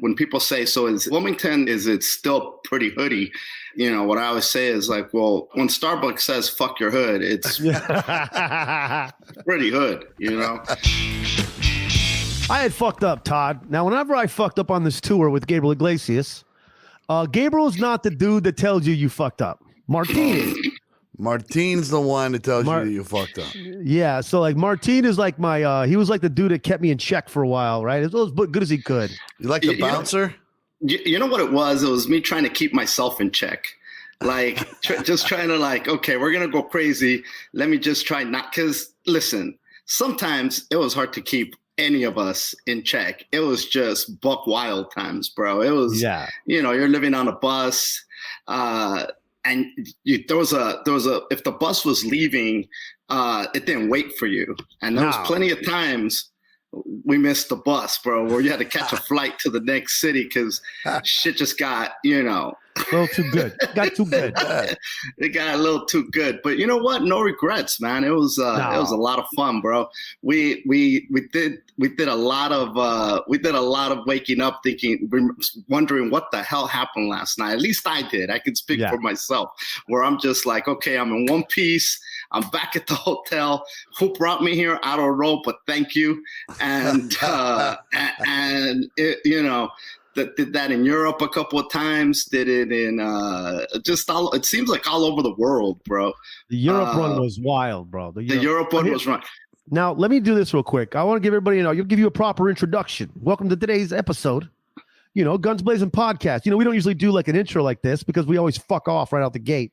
When people say, so is Wilmington, is it still pretty hoodie? You know, what I always say is like, well, when Starbucks says fuck your hood, it's pretty hood, you know? I had fucked up, Todd. Now, whenever I fucked up on this tour with Gabriel Iglesias, Gabriel's not the dude that tells you fucked up. Martin is. Martin's the one that tells you you fucked up. Yeah, so like Martin is like my he was like the dude that kept me in check for a while, right? As good as he could. You like the bouncer? You know what it was? It was me trying to keep myself in check. Like just trying to like, okay, we're going to go crazy. Let me just try not, because listen, sometimes it was hard to keep any of us in check. It was just buck wild times, bro. It was, you know, you're living on a bus, and there was a if the bus was leaving, it didn't wait for you, and there was plenty of times we missed the bus, bro, where you had to catch a flight to the next city because shit just got, you know, a little too good. Got too good. It got a little too good, but you know what? No regrets, man. It was it was a lot of fun, bro. We did a lot of waking up, wondering what the hell happened last night. At least I did. I can speak for myself. Where I'm just like, okay, I'm in one piece. I'm back at the hotel. Who brought me here? I don't know, but thank you. And and it, you know. Did that in Europe a couple of times. Did it in it seems like all over the world, bro. The Europe run was wild, bro. The Europe one was run. Now, let me do this real quick. I want to give everybody, you'll give you a proper introduction. Welcome to today's episode, Guns Blazin Podcast. We don't usually do like an intro like this because we always fuck off right out the gate.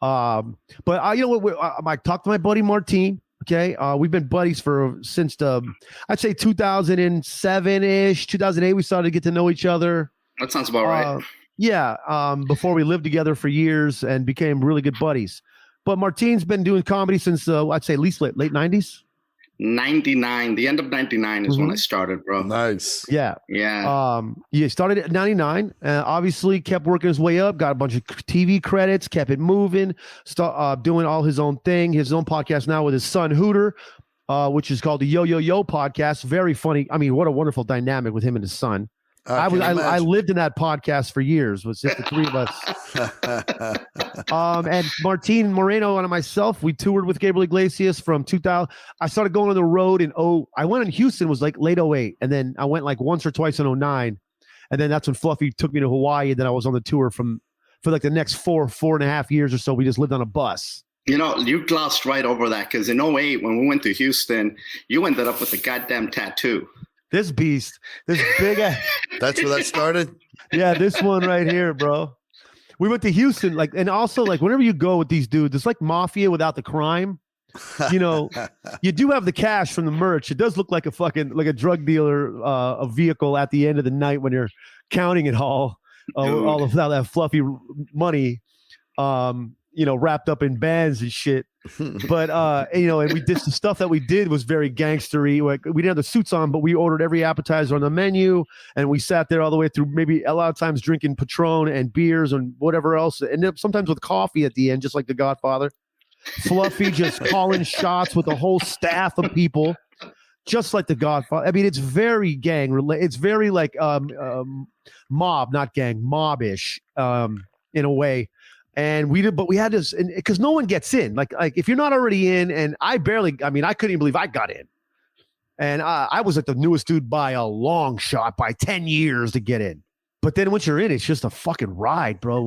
But I talked to my buddy Martin. Okay, we've been buddies since I'd say 2007-ish, 2008. We started to get to know each other. That sounds about right. Yeah, before we lived together for years and became really good buddies. But Martin's been doing comedy since I'd say at least late 90s. 99, the end of 99 is when I started, bro. Nice. Yeah. He started at 99, obviously kept working his way up, got a bunch of TV credits, kept it moving, doing all his own thing, his own podcast now with his son Hooter, which is called the YoYoYo Podcast. Very funny. I mean, what a wonderful dynamic with him and his son. I lived in that podcast for years. Was just the three of us. And Martin Moreno and myself, we toured with Gabriel Iglesias from 2000. I started going on the road I went in Houston, was like late 08, and then I went like once or twice in 09, and then that's when Fluffy took me to Hawaii, and then I was on the tour for like the next 4.5 years or so. We just lived on a bus. You glossed right over that because in 08, when we went to Houston, you ended up with a goddamn tattoo. This beast, this big ass. That's where that started? Yeah, this one right here, bro. We went to Houston, and also whenever you go with these dudes, it's like mafia without the crime. You do have the cash from the merch. It does look like a drug dealer, a vehicle at the end of the night when you're counting it all of that fluffy money, wrapped up in bands and shit. But and we did the stuff that we did was very gangstery. Like, we didn't have the suits on, but we ordered every appetizer on the menu, and we sat there all the way through, maybe a lot of times drinking Patron and beers and whatever else, and sometimes with coffee at the end, just like The Godfather. Fluffy just calling shots with a whole staff of people, just like The Godfather. I mean, it's very it's very like mob, not gang, mob-ish in a way. And we had this, because no one gets in. Like if you're not already in, and I couldn't even believe I got in. And I was like the newest dude by a long shot, by 10 years to get in. But then once you're in, it's just a fucking ride, bro.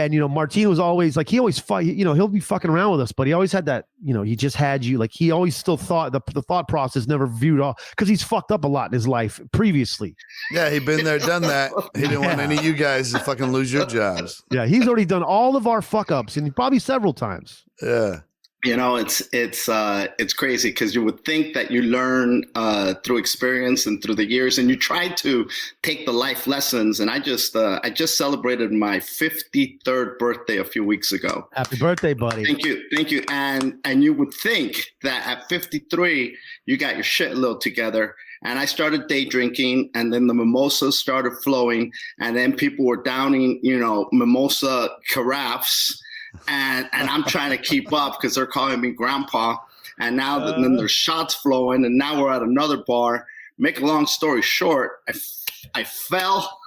Martin was always like, he always fight, he'll be fucking around with us, but he always had that, he just had you, like, he always still thought the thought process never viewed all, because he's fucked up a lot in his life previously. Yeah, he'd been there, done that. He didn't want any of you guys to fucking lose your jobs. Yeah, he's already done all of our fuck ups, and probably several times. Yeah. It's crazy because you would think that you learn through experience and through the years, and you try to take the life lessons. And I just celebrated my 53rd birthday a few weeks ago. Happy birthday, buddy! Thank you. And you would think that at 53 you got your shit a little together. And I started day drinking, and then the mimosas started flowing, and then people were downing, mimosa carafes. And I'm trying to keep up because they're calling me grandpa. And now then there's shots flowing, and now we're at another bar. Make a long story short, I I fell.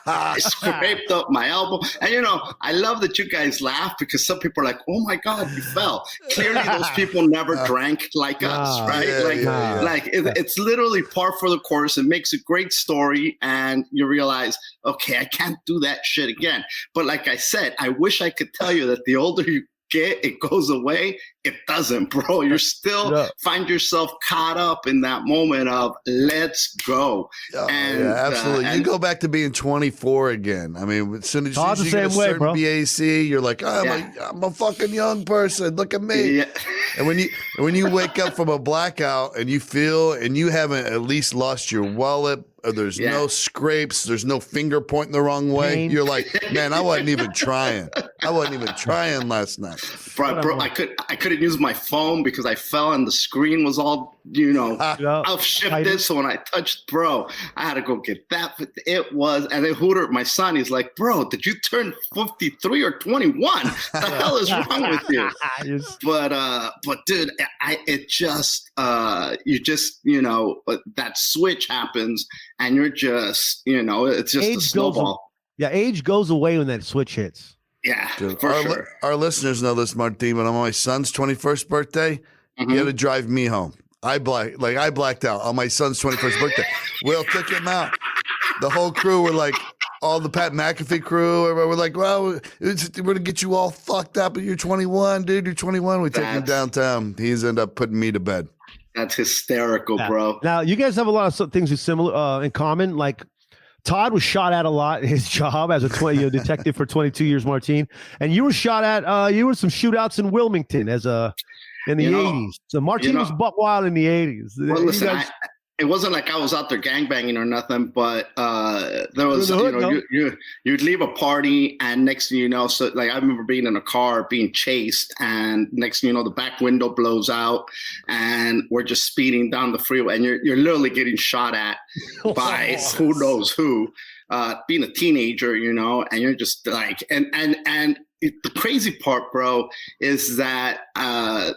I scraped up my elbow. And, I love that you guys laugh because some people are like, oh, my God, you fell. Clearly, those people never drank like us, right? It's literally par for the course. It makes a great story. And you realize, okay, I can't do that shit again. But like I said, I wish I could tell you that the older you get, it goes away. It doesn't, bro. You're still find yourself caught up in that moment of let's go. Absolutely. You go back to being 24 again. I mean, as soon as you get a certain BAC, you're like, I'm a fucking young person. Look at me. Yeah. And when you wake up from a blackout and you feel and you haven't at least lost your wallet, or there's no scrapes, there's no finger pointing the wrong way. You're like, man, I wasn't even trying. I wasn't even trying last night. Bro, I couldn't use my phone because I fell and the screen was all, out-shifted. So when I touched, bro, I had to go get that. But it was, and then Hooter, my son, he's like, bro, did you turn 53 or 21? The hell is wrong with you? But dude, that switch happens and you're just, it's just a snowball. Age goes away when that switch hits. Yeah, dude, for sure. Our listeners know this, Martin, but on my son's 21st birthday, he had to drive me home. I blacked out on my son's 21st birthday. Will took him out. The whole crew were like, all the Pat McAfee crew, we're like, well, we're going to get you all fucked up, but you're 21, dude. You're 21. We take him downtown. He's ended up putting me to bed. That's hysterical, bro. Now, you guys have a lot of things similar in common, like Todd was shot at a lot in his job as a detective for 22 years, Martin. And you were shot at, you were some shootouts in Wilmington in the 80s. So Martin was buck wild in the 80s. Well, listen, it wasn't like I was out there gangbanging or nothing, but there was, you'd leave a party and next thing you know, so like I remember being in a car being chased and next thing you know, the back window blows out and we're just speeding down the freeway and you're literally getting shot at by who knows who, being a teenager, and you're just like, and the crazy part, bro, is that down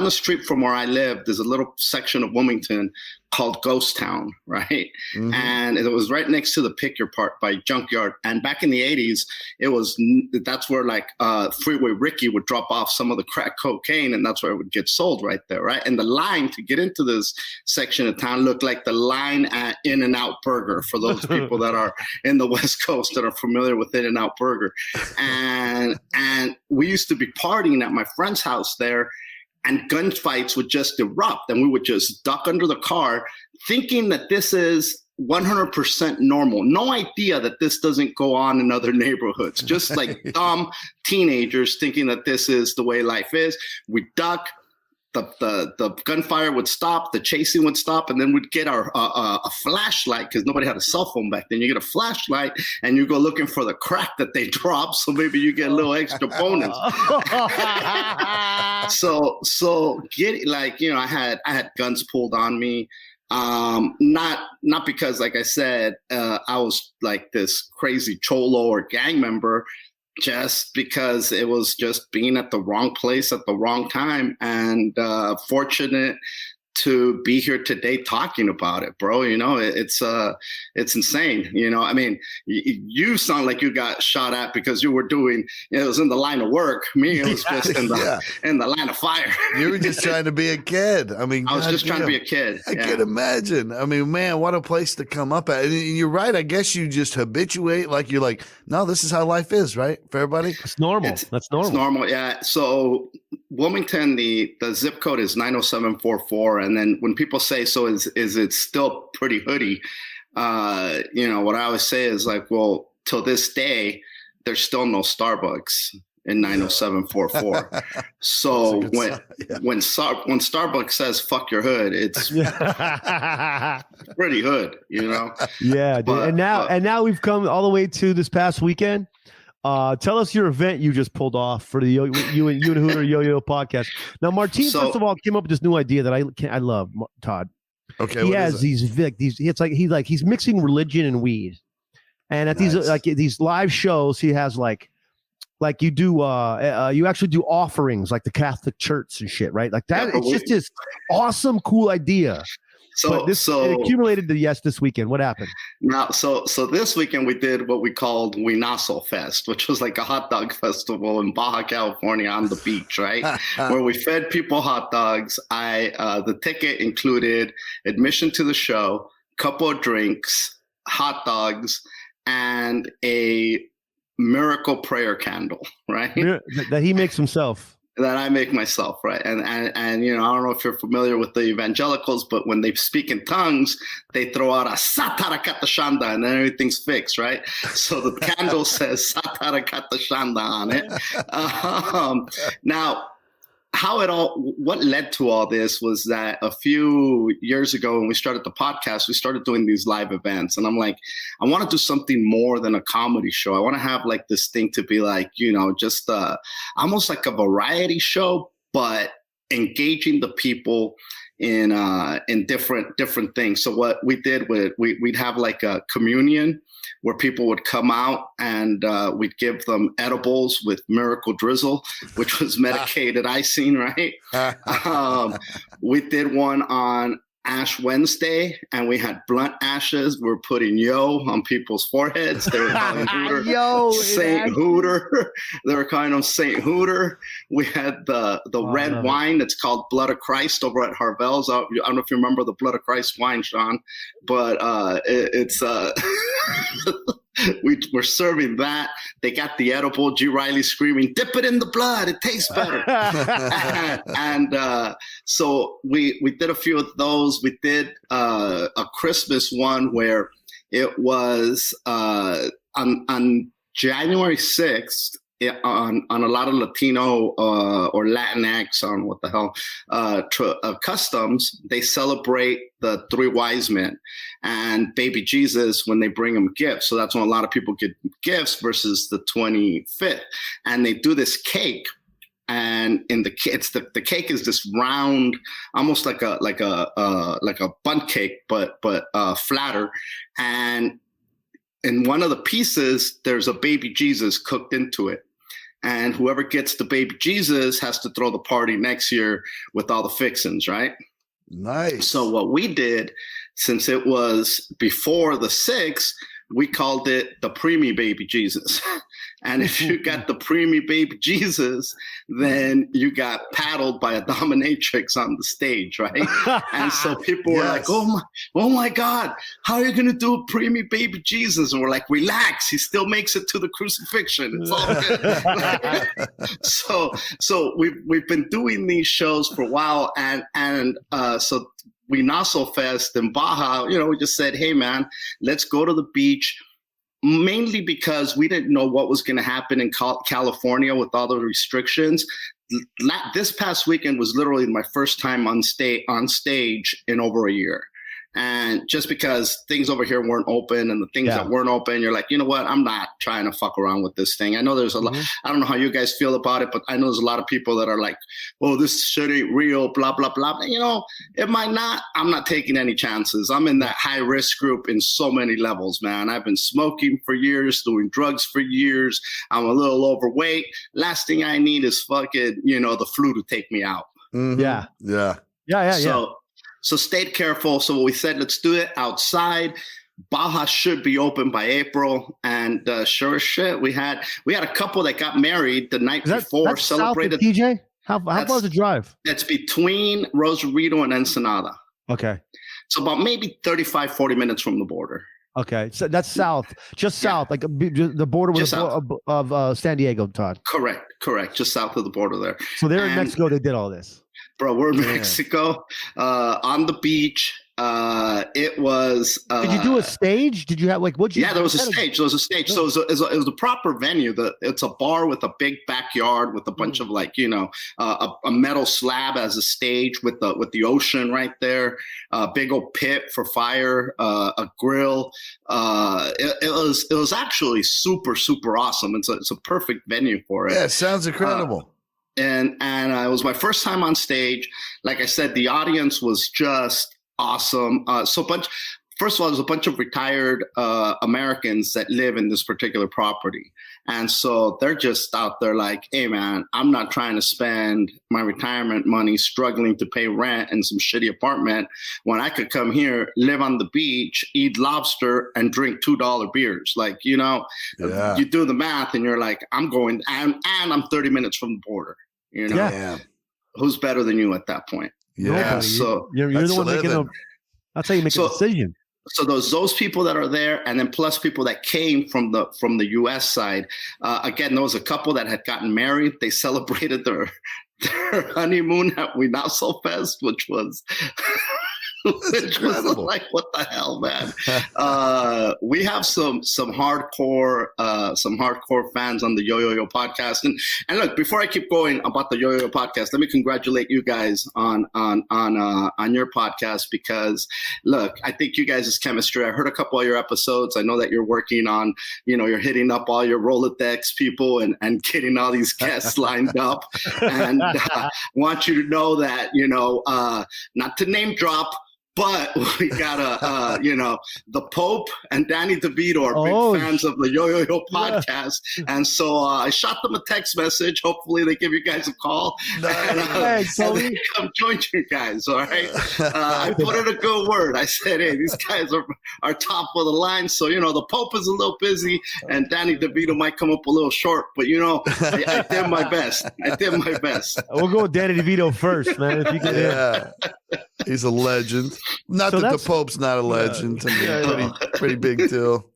the street from where I live, there's a little section of Wilmington called Ghost Town, right? Mm-hmm. And it was right next to the Pick Your Park by Junkyard. And back in the 80s, that's where like Freeway Ricky would drop off some of the crack cocaine, and that's where it would get sold right there, right? And the line to get into this section of town looked like the line at In-N-Out Burger for those people that are in the West Coast that are familiar with In-N-Out Burger. And we used to be partying at my friend's house there, and gunfights would just erupt, and we would just duck under the car, thinking that this is 100% normal. No idea that this doesn't go on in other neighborhoods. Just like dumb teenagers thinking that this is the way life is. We duck. The gunfire would stop, the chasing would stop, and then we'd get a flashlight because nobody had a cell phone back then. You get a flashlight and you go looking for the crack that they drop, so maybe you get a little extra bonus. So get like I had guns pulled on me. Not because, like I said, I was like this crazy cholo or gang member. Just because it was just being at the wrong place at the wrong time, and fortunate to be here today talking about it, bro. It's insane. I mean, you sound like you got shot at because you were doing, it was in the line of work. Me, it was just in the line of fire. You were just trying to be a kid. I mean, I was just trying to be a kid. I can imagine. I mean, man, what a place to come up at. And you're right. I guess you just habituate. Like you're like, no, this is how life is, right? For everybody. It's normal. That's normal. It's normal. Yeah. So Wilmington, the zip code is 90744. And then when people say, so is it still pretty hoodie? What I always say is like, well, till this day, there's still no Starbucks in 90744. So when Starbucks says "fuck your hood," it's pretty hood, Yeah, dude. But, and now we've come all the way to this past weekend. Tell us your event you just pulled off for the you and Hooter YoYoYo podcast. Now, Martin, first of all, came up with this new idea that I love. Todd. Okay, he has these. It's like he's mixing religion and weed, and at these live shows, he has like you do. You actually do offerings like the Catholic Church and shit, right? Like that. It's just this awesome, cool idea. it accumulated the yes this weekend. What happened? Now, so this weekend we did what we called Winasso Fest, which was like a hot dog festival in Baja California on the beach, right? Where we fed people hot dogs. The ticket included admission to the show, couple of drinks, hot dogs, and a miracle prayer candle, right? That he makes himself. That I make myself, right? And I don't know if you're familiar with the evangelicals, but when they speak in tongues, they throw out a Satarakata Shanda and then everything's fixed, right? So the candle says Satarakata Shanda on it. Now, what led to all this was that a few years ago when we started the podcast, we started doing these live events. And I'm like, I want to do something more than a comedy show. I want to have like this thing to be like, just almost like a variety show, but engaging the people in different things. So what we did we'd have like a communion where people would come out and we'd give them edibles with miracle drizzle, which was medicated icing, right? We did one on Ash Wednesday, and we had blunt ashes. We were putting yo on people's foreheads. They were calling Hooter Saint Hooter. They were calling him Saint Hooter. We had the red wine that's called Blood of Christ over at Harvell's. I don't know if you remember the Blood of Christ wine, Shaun, but it's we're serving that. They got the edible. G. Riley screaming, "Dip it in the blood. It tastes better." and so we did a few of those. We did a Christmas one where it was on January 6th. On a lot of Latino or Latinx, I don't know what the hell, customs, they celebrate the three wise men and baby Jesus when they bring them gifts. So that's when a lot of people get gifts versus the 25th. And they do this cake. And in the cake is this round, almost like a bundt cake, but flatter. And in one of the pieces, there's a baby Jesus cooked into it. And whoever gets the baby Jesus has to throw the party next year with all the fixings, right? Nice. So what we did, since it was before the 6th, we called it the preemie baby Jesus. And if you got the preemie baby Jesus, then you got paddled by a dominatrix on the stage, right? And so people were like, oh my God, how are you going to do a preemie baby Jesus? And we're like, relax, he still makes it to the crucifixion. It's all good. So we've been doing these shows for a while, and so Winasso Fest in Baja, we just said, hey man, let's go to the beach. Mainly because we didn't know what was going to happen in California with all the restrictions. This past weekend was literally my first time on stage in over a year. And just because things over here weren't open and the things that weren't open, you're like, you know what? I'm not trying to fuck around with this thing. I know there's a lot. I don't know how you guys feel about it, but I know there's a lot of people that are like, oh, this shit ain't real, blah, blah, blah. It might not. I'm not taking any chances. I'm in that high risk group in so many levels, man. I've been smoking for years, doing drugs for years. I'm a little overweight. Last thing I need is fucking, the flu to take me out. Mm-hmm. Yeah. So stayed careful. So we said, let's do it outside. Baja should be open by April. And sure as shit, we had a couple that got married the night before. That's celebrated. South of TJ? How far is the drive? It's between Rosarito and Ensenada. Okay. So about maybe 35, 40 minutes from the border. Okay. So that's south, just south, like the border of San Diego, Todd. Correct. Just south of the border there. So they're in Mexico. They did all this. Bro, we're in Mexico, on the beach. It was. Did you do a stage? Did you have what? Yeah, there was a stage. So it was a proper venue. It's a bar with a big backyard with a bunch of a metal slab as a stage with the ocean right there. A big old pit for fire. A grill. It was actually super, super awesome. It's a perfect venue for it. Yeah, it sounds incredible. And it was my first time on stage. Like I said, the audience was just awesome. first of all, there's a bunch of retired Americans that live in this particular property. And so they're just out there like, hey, man, I'm not trying to spend my retirement money struggling to pay rent in some shitty apartment when I could come here, live on the beach, eat lobster, and drink $2 beers. Like, you do the math and you're like, I'm going, and I'm 30 minutes from the border. You know, who's better than you at that point? Yeah. So you're the one making that's how you make a decision. So those people that are there, and then plus people that came from the U.S. side. Again, there was a couple that had gotten married. They celebrated their honeymoon at We Not So Fest, which was like, what the hell, man? We have some hardcore fans on the YoYoYo podcast, and look, before I keep going about the YoYoYo podcast, let me congratulate you guys on your podcast, because look, I think you guys' chemistry. I heard a couple of your episodes. I know that you're working on, you're hitting up all your Rolodex people and getting all these guests lined up, and want you to know that not to name drop, but we got the Pope and Danny DeVito are big fans of the YoYoYo podcast. Yeah. And so I shot them a text message. Hopefully they give you guys a call. And they come join you guys, all right? I put in a good word. I said, hey, these guys are top of the line. So, the Pope is a little busy and Danny DeVito might come up a little short. But, I did my best. We'll go with Danny DeVito first, man. If you can. He's a legend. Not that the Pope's not a legend. Pretty big deal.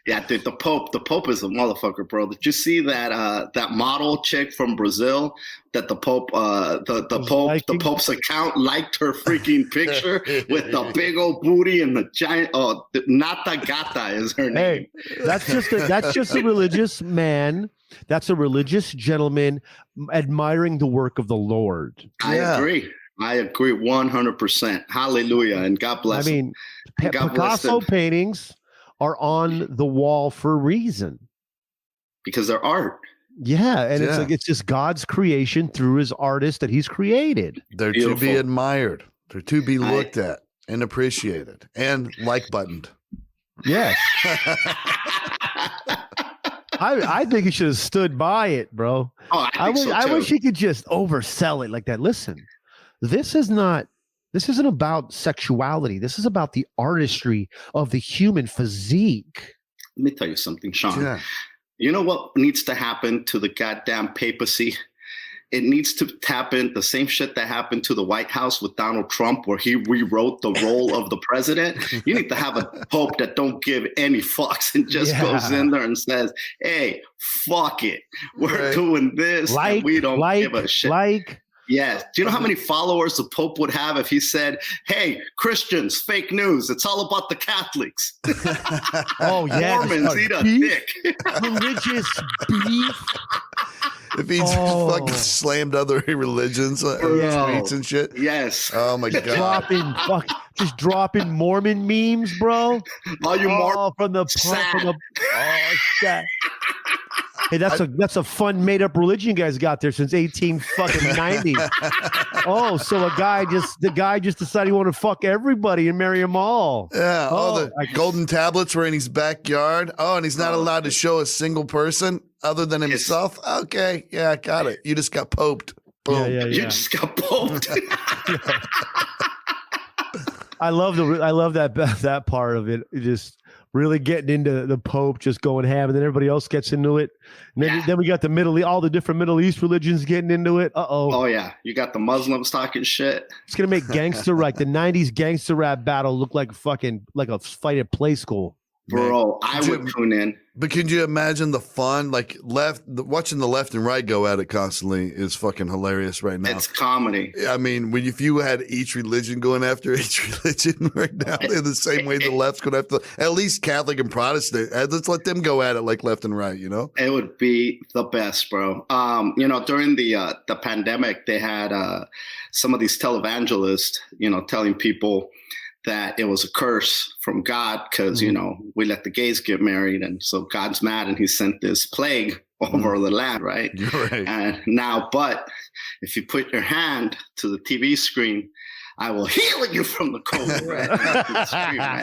Yeah, dude, the Pope is a motherfucker, bro. Did you see that model chick from Brazil that the Pope the Pope's account liked her freaking picture with the big old booty and the giant Nata Gata is her name. Hey, that's just a religious man. That's a religious gentleman admiring the work of the Lord. I agree 100%. Hallelujah, and God bless. I mean, Picasso paintings are on the wall for a reason, because they're art. Yeah, and it's just God's creation through His artist that He's created. They're to be admired. They're to be looked at and appreciated and like buttoned. Yes. I think he should have stood by it, bro. Oh, I wish he could just oversell it like that. Listen, this isn't about sexuality. This is about the artistry of the human physique. Let me tell you something, Shaun. Yeah. You know what needs to happen to the goddamn papacy? It needs to happen the same shit that happened to the White House with Donald Trump, where he rewrote the role of the president. You need to have a pope that don't give any fucks and just goes in there and says, hey, fuck it. We're doing this. And we don't give a shit. Yes. Do you know how many followers the Pope would have if he said, hey, Christians, fake news. It's all about the Catholics. Oh, yeah. Mormons eat a dick. Religious beef. If he just fucking slammed other religions on the streets and shit. Yes. Oh, my God. Just dropping Mormon memes, bro. All you from the shit. Hey, that's a fun made up religion you guys got there since 1890. Oh, so the guy just decided he wanted to fuck everybody and marry them all. Yeah. The golden tablets were in his backyard. Oh, and he's not allowed to show a single person other than himself. Okay, yeah, got it. You just got poped. Boom. Yeah. You just got poped. I love that part of it. Just really getting into the Pope just going ham, and then everybody else gets into it. And then we got all the different Middle East religions getting into it. Oh yeah, you got the Muslims talking shit. It's gonna make gangster like the '90s gangster rap battle look like a fight at play school. Bro, I would tune in. But can you imagine the fun? Like watching the left and right go at it constantly is fucking hilarious right now. It's comedy. I mean, if you had each religion going after each religion right now, in the same way the left's going after at least Catholic and Protestant, let's let them go at it like left and right. It would be the best, bro. During the pandemic, they had some of these televangelists, telling people that it was a curse from God because, we let the gays get married. And so God's mad and he sent this plague over the land, right? You're right. And now, but if you put your hand to the TV screen I will heal you from the cold.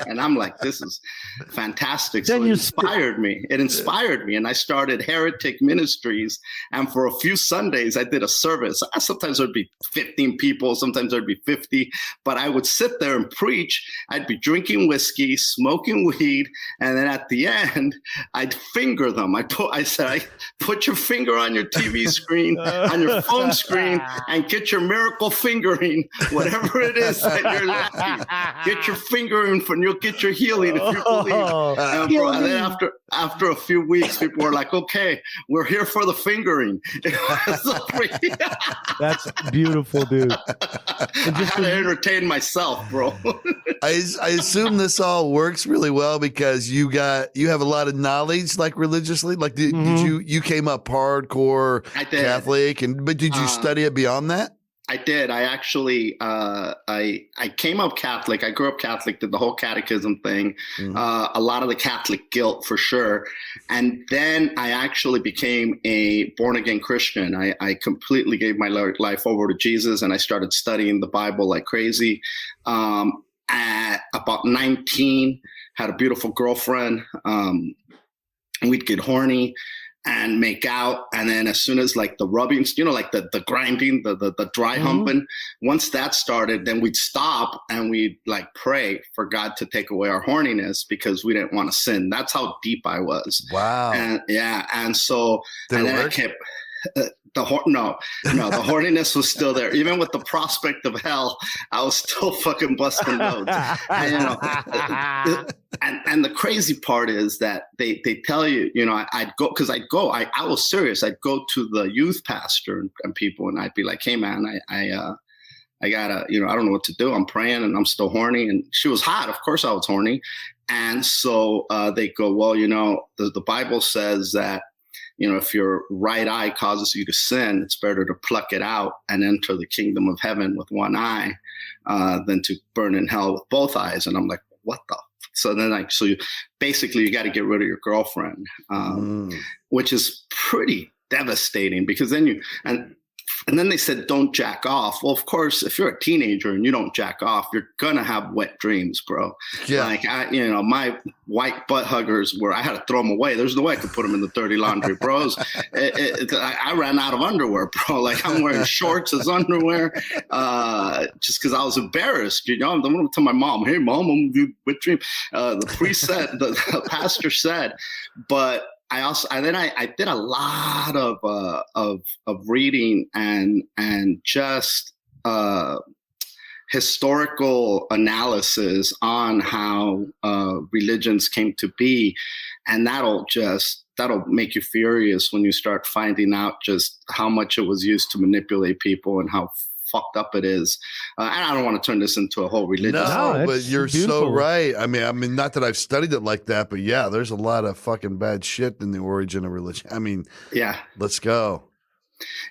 And I'm like, this is fantastic. So it inspired me. It inspired me. And I started Heretic Ministries. And for a few Sundays, I did a service. Sometimes there'd be 15 people. Sometimes there'd be 50. But I would sit there and preach. I'd be drinking whiskey, smoking weed. And then at the end, I'd finger them. I said, put your finger on your TV screen, on your phone screen, and get your miracle fingering, whatever it is that you're lacking. Get your fingering, and you'll get your healing if you believe. And then after a few weeks, people were like, okay, we're here for the fingering. That's beautiful, dude. I had to entertain myself, bro. I assume this all works really well because you have a lot of knowledge, like religiously. Like, did you came up hardcore Catholic, but did you study it beyond that? I did. I actually, I came up Catholic. I grew up Catholic, did the whole catechism thing, a lot of the Catholic guilt for sure. And then I actually became a born again Christian. I completely gave my life over to Jesus, and I started studying the Bible like crazy. At about 19, had a beautiful girlfriend. We'd get horny and make out, and then as soon as like the rubbing, like the grinding, the dry humping, once that started, then we'd stop and we'd like pray for God to take away our horniness because we didn't want to sin. That's how deep I was. Wow. And yeah, and so Did and it then work? I kept. The horniness was still there. Even with the prospect of hell, I was still fucking busting loads. And the crazy part is that they tell you, I'd go, because I was serious. I'd go to the youth pastor and people, and I'd be like, hey man, I gotta, I don't know what to do. I'm praying and I'm still horny. And she was hot. Of course I was horny. And so they go, well, the Bible says that, if your right eye causes you to sin, it's better to pluck it out and enter the kingdom of heaven with one eye than to burn in hell with both eyes. And I'm like, what the? So then you got to get rid of your girlfriend, which is pretty devastating because then and then they said, don't jack off. Well, of course, if you're a teenager and you don't jack off, you're going to have wet dreams, bro. Yeah. Like, my white butt huggers I had to throw them away. There's no way I could put them in the dirty laundry, bros. I ran out of underwear, bro. Like, I'm wearing shorts as underwear just because I was embarrassed. I'm going to tell my mom, hey, mom, I'm going to do wet dream. The priest said, the pastor said, but I did a lot of reading and just historical analysis on how religions came to be, and that'll make you furious when you start finding out just how much it was used to manipulate people and how fucked up it is. And I don't want to turn this into a whole religious thing. But you're beautiful. So right. I mean, not that I've studied it like that, but yeah, there's a lot of fucking bad shit in the origin of religion. I mean, yeah, let's go.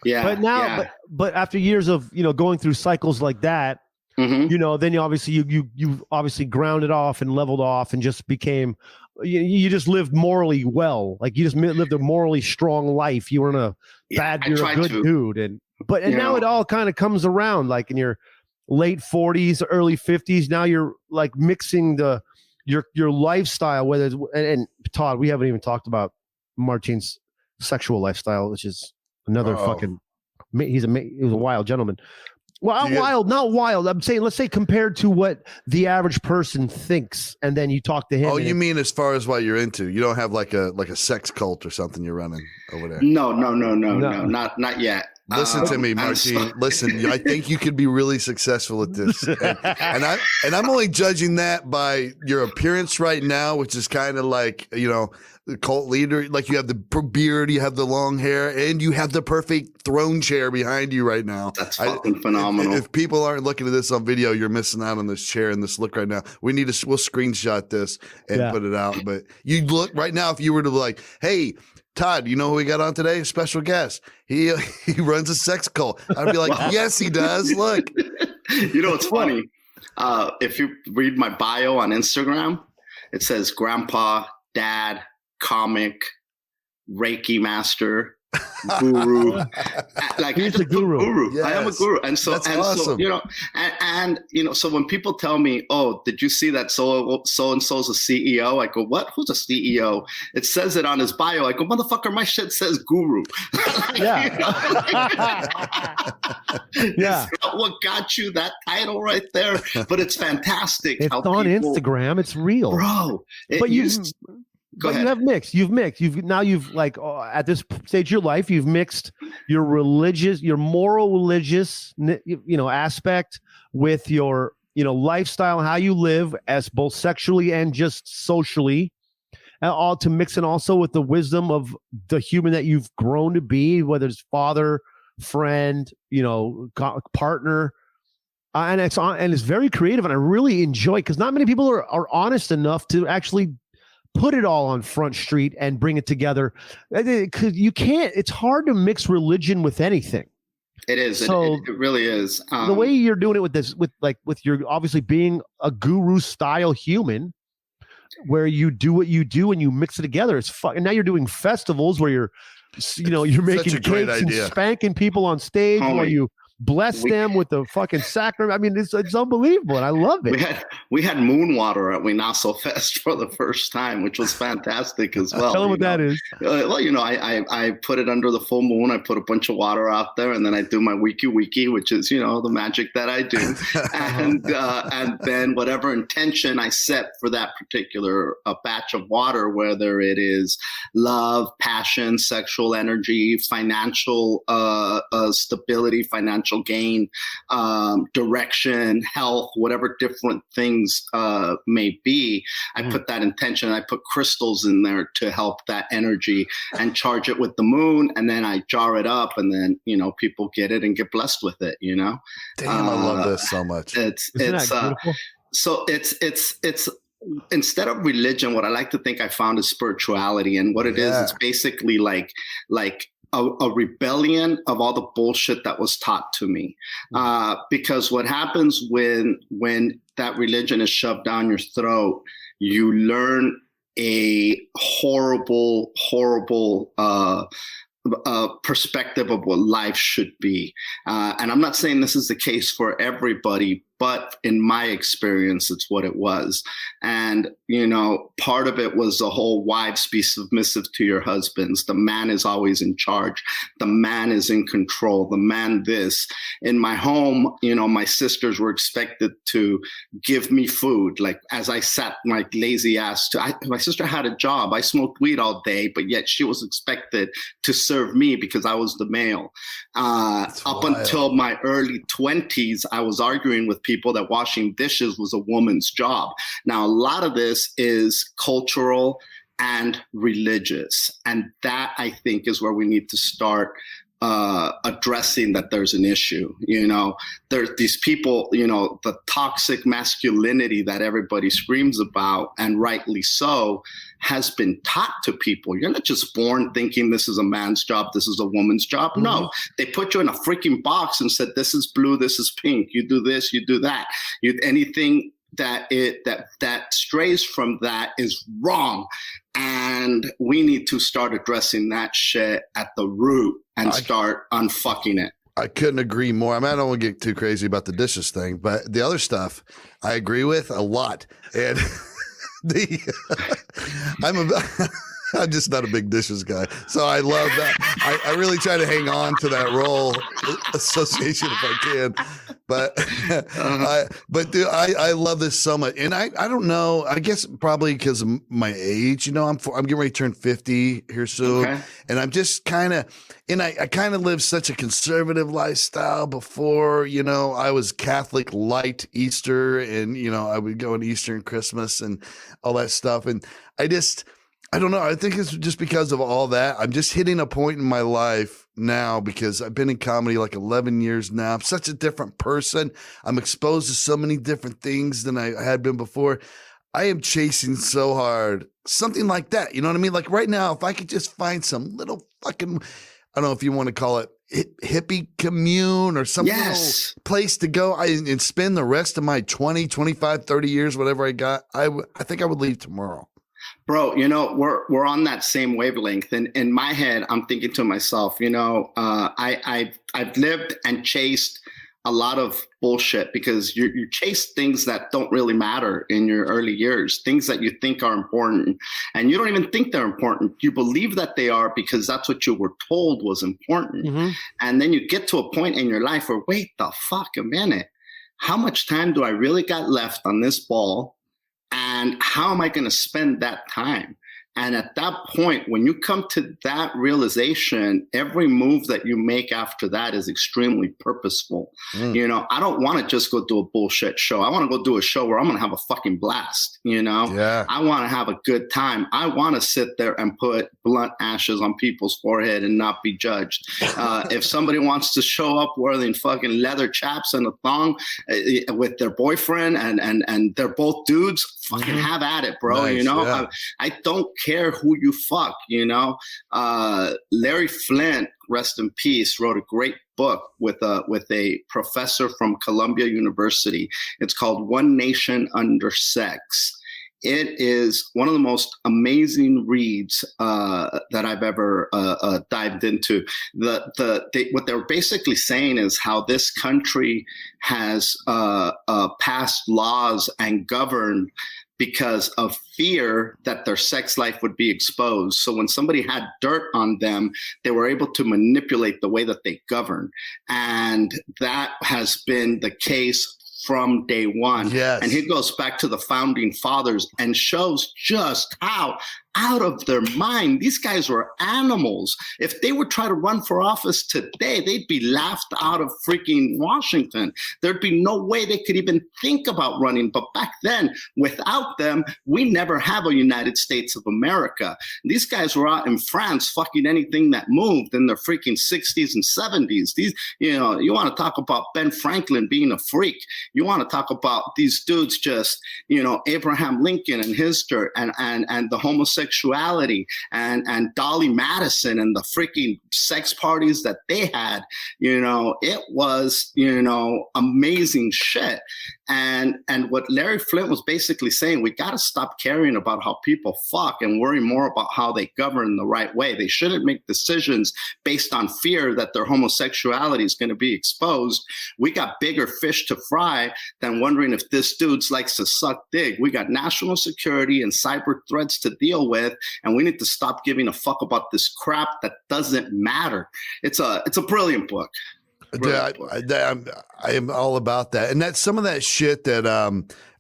Yeah. But now, but after years of, going through cycles like that, then you obviously grounded off and leveled off and just became, you just lived morally well. Like you just lived a morally strong life. You weren't you're a good dude. And now it all kind of comes around, like in your late 40s, early 50s. Now you're like mixing your lifestyle, whether it's, and Todd, we haven't even talked about Martin's sexual lifestyle, which is another he was a wild gentleman. Well, not wild. I'm saying, let's say compared to what the average person thinks, and then you talk to him. Oh, you mean as far as what you're into? You don't have like a sex cult or something you're running over there? No, not yet. Listen to me, Martin. Listen, I think you could be really successful at this, and I'm only judging that by your appearance right now, which is kind of like the cult leader. Like you have the beard, you have the long hair, and you have the perfect throne chair behind you right now. That's fucking phenomenal. If people aren't looking at this on video, you're missing out on this chair and this look right now. We'll screenshot this and put it out. But you look right now, if you were to be like, hey, Todd, you know who we got on today? A special guest. He runs a sex cult. I'd be like, yes, he does. Look. It's funny. If you read my bio on Instagram, it says grandpa, dad, comic, Reiki master, guru. Like he's a guru. Yes. I am a guru. And so, That's awesome. so, you know, and, you know, so when people tell me, oh, did you see that so-and-so's a CEO? I go, what? Who's a CEO? It says it on his bio. I go, motherfucker, my shit says guru. Yeah. Yeah. It's not what got you that title right there, but it's fantastic. It's on Instagram. It's real. Bro. But you have mixed. You've like at this stage of your life, you've mixed your moral religious, aspect with your, lifestyle, how you live as both sexually and just socially, and all to mix it also with the wisdom of the human that you've grown to be, whether it's father, friend, partner. And it's very creative, and I really enjoy it because not many people are honest enough to actually put it all on Front Street and bring it together. Because you can't. It's hard to mix religion with anything. It is. So it really is. The way you're doing it with your obviously being a guru style human, where you do what you do and you mix it together. It's fun. And now you're doing festivals where you're making cakes and spanking people on stage while you bless them with the fucking sacrament. I mean, it's unbelievable, and I love it. We had moon water at Winasso Fest for the first time, which was fantastic as well. Tell them what that is. Well, I put it under the full moon. I put a bunch of water out there, and then I do my wiki, which is the magic that I do, and then whatever intention I set for that particular batch of water, whether it is love, passion, sexual energy, financial stability, financial gain, direction, health, whatever different things may be, I put that intention. I put crystals in there to help that energy and charge it with the moon, and then I jar it up, and then people get it and get blessed with it. Damn, I love this so much. So it's instead of religion, what I like to think I found is spirituality, and what it is, it's basically like a rebellion of all the bullshit that was taught to me. Because what happens when that religion is shoved down your throat, you learn a horrible perspective of what life should be. And I'm not saying this is the case for everybody, but in my experience, it's what it was. And, part of it was the whole wives be submissive to your husbands. The man is always in charge. The man is in control. The man this. In my home, my sisters were expected to give me food. Like as I sat my lazy ass my sister had a job. I smoked weed all day, but yet she was expected to serve me because I was the male. Up until my early 20s, I was arguing with people that washing dishes was a woman's job. Now, a lot of this is cultural and religious. And that, I think, is where we need to start addressing that there's an issue. There's these people, the toxic masculinity that everybody screams about, and rightly so, has been taught to people. You're not just born thinking this is a man's job, this is a woman's job. Mm-hmm. No, they put you in a freaking box and said, this is blue, this is pink. You do this, you do that. Anything that strays from that is wrong. And we need to start addressing that shit at the root and start unfucking it. I couldn't agree more. I don't want to get too crazy about the dishes thing, but the other stuff I agree with a lot. And I'm just not a big dishes guy. So I love that. I really try to hang on to that role association if I can. But dude, I love this so much. And I don't know, I guess probably because of my age, I'm getting ready to turn 50 here soon. Okay. And I'm just I kind of lived such a conservative lifestyle before, I was Catholic light Easter, and, I would go on Easter and Christmas and all that stuff. And I don't know. I think it's just because of all that. I'm just hitting a point in my life now because I've been in comedy like 11 years now. I'm such a different person. I'm exposed to so many different things than I had been before. I am chasing so hard. Something like that. You know what I mean? Like right now, if I could just find some little fucking, I don't know if you want to call it hippie commune or some little place to go and spend the rest of my 20, 25, 30 years, whatever I got, I think I would leave tomorrow. Bro, we're on that same wavelength, and in my head, I'm thinking to myself, I've lived and chased a lot of bullshit because you chase things that don't really matter in your early years, things that you think are important, and you don't even think they're important. You believe that they are because that's what you were told was important, and then you get to a point in your life where, wait the fuck a minute, how much time do I really got left on this ball? And how am I going to spend that time? And at that point, when you come to that realization, every move that you make after that is extremely purposeful. I don't want to just go do a bullshit show. I want to go do a show where I'm going to have a fucking blast. I want to have a good time. I want to sit there and put blunt ashes on people's forehead and not be judged. If somebody wants to show up wearing fucking leather chaps and a thong with their boyfriend and they're both dudes, fucking have at it, bro. Nice, I don't care who you fuck. Larry Flint, rest in peace, wrote a great book with a professor from Columbia University. It's called One Nation Under Sex. It is one of the most amazing reads that I've ever dived into. What they're basically saying is how this country has passed laws and governed because of fear that their sex life would be exposed. So when somebody had dirt on them, they were able to manipulate the way that they govern. And that has been the case from day one. Yes. And he goes back to the founding fathers and shows just how out of their mind these guys were animals. If they would try to run for office today, they'd be laughed out of freaking Washington. There'd be no way they could even think about running. But back then, without them, we never have a United States of America. These guys were out in France fucking anything that moved in their freaking 60s and 70s. These, you want to talk about Ben Franklin being a freak. You want to talk about these dudes just, Abraham Lincoln and his dirt and the homosexuality and Dolly Madison and the freaking sex parties that they had. It was, amazing shit. And what Larry Flint was basically saying, we got to stop caring about how people fuck and worry more about how they govern the right way. They shouldn't make decisions based on fear that their homosexuality is going to be exposed. We got bigger fish to fry than wondering if this dude likes to suck dick. We got national security and cyber threats to deal with, and we need to stop giving a fuck about this crap that doesn't matter. It's a brilliant book. I am all about that. And that's some of that shit that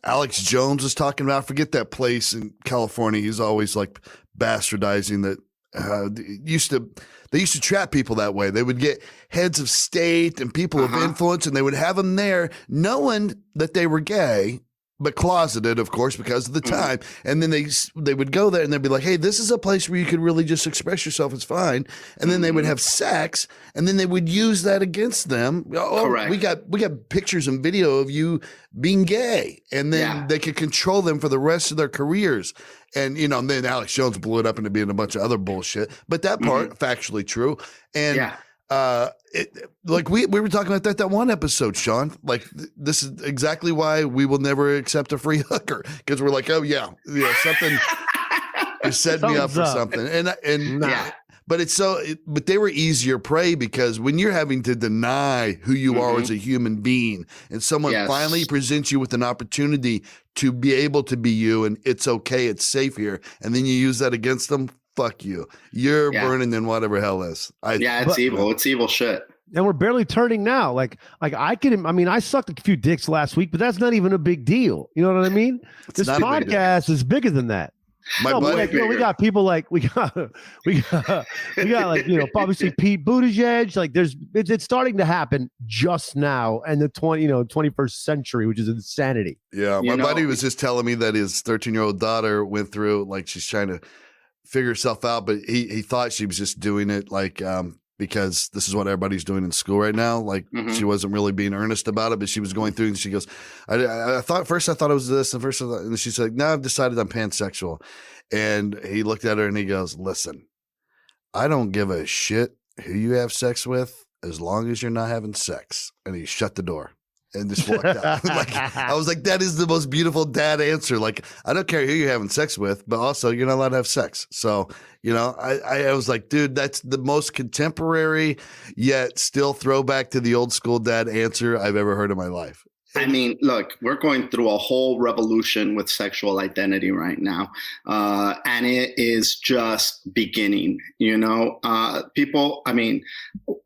Alex Jones was talking about. Forget that place in California. He's always like bastardizing that. They used to trap people that way. They would get heads of state and people of influence, and they would have them there knowing that they were gay, but closeted, of course, because of the time. And then they would go there and they'd be like, hey, this is a place where you could really just express yourself. It's fine. And then they would have sex, and then they would use that against them. Oh, correct. We got pictures and video of you being gay. And then they could control them for the rest of their careers. And, and then Alex Jones blew it up into being a bunch of other bullshit. But that part, factually true. And we were talking about that one episode, Shaun. Like, this is exactly why we will never accept a free hooker, because we're like, oh yeah, something you set me up for something, but they were easier prey, because when you're having to deny who you are as a human being, and someone finally presents you with an opportunity to be able to be you, and it's okay, it's safe here, and then you use that against them. Fuck you. You're burning in whatever hell is. It's evil. It's evil shit. And we're barely turning now. Like I sucked a few dicks last week, but that's not even a big deal. You know what I mean? This podcast is bigger than that. We got people like we got like, obviously Pete Buttigieg. Like it's starting to happen just now, and the 21st century, which is insanity. Yeah, my buddy was just telling me that his 13-year-old daughter went through, like, she's trying to figure herself out, but he thought she was just doing it like because this is what everybody's doing in school right now. Like she wasn't really being earnest about it, but she was going through, and she goes, I thought it was this, and she's like, no, I've decided I'm pansexual. And he looked at her and he goes, listen, I don't give a shit who you have sex with as long as you're not having sex. And he shut the door. and just walked out. Like, I was like, that is the most beautiful dad answer. Like, I don't care who you're having sex with, but also you're not allowed to have sex. So, you know, I was like, dude, that's the most contemporary yet still throwback to the old school dad answer I've ever heard in my life. I mean, look, we're going through a whole revolution with sexual identity right now. And it is just beginning, you know, people, I mean,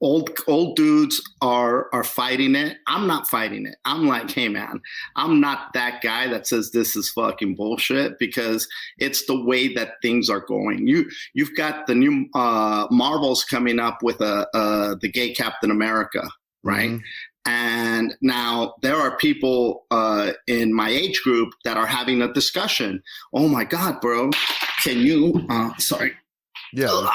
old dudes are fighting it. I'm not fighting it. I'm like, hey man, I'm not that guy that says this is fucking bullshit, because it's the way that things are going. You've got the new Marvels coming up with the gay Captain America, right? Mm-hmm. And now there are people in my age group that are having a discussion. Oh my God, bro, can you, sorry. Yeah,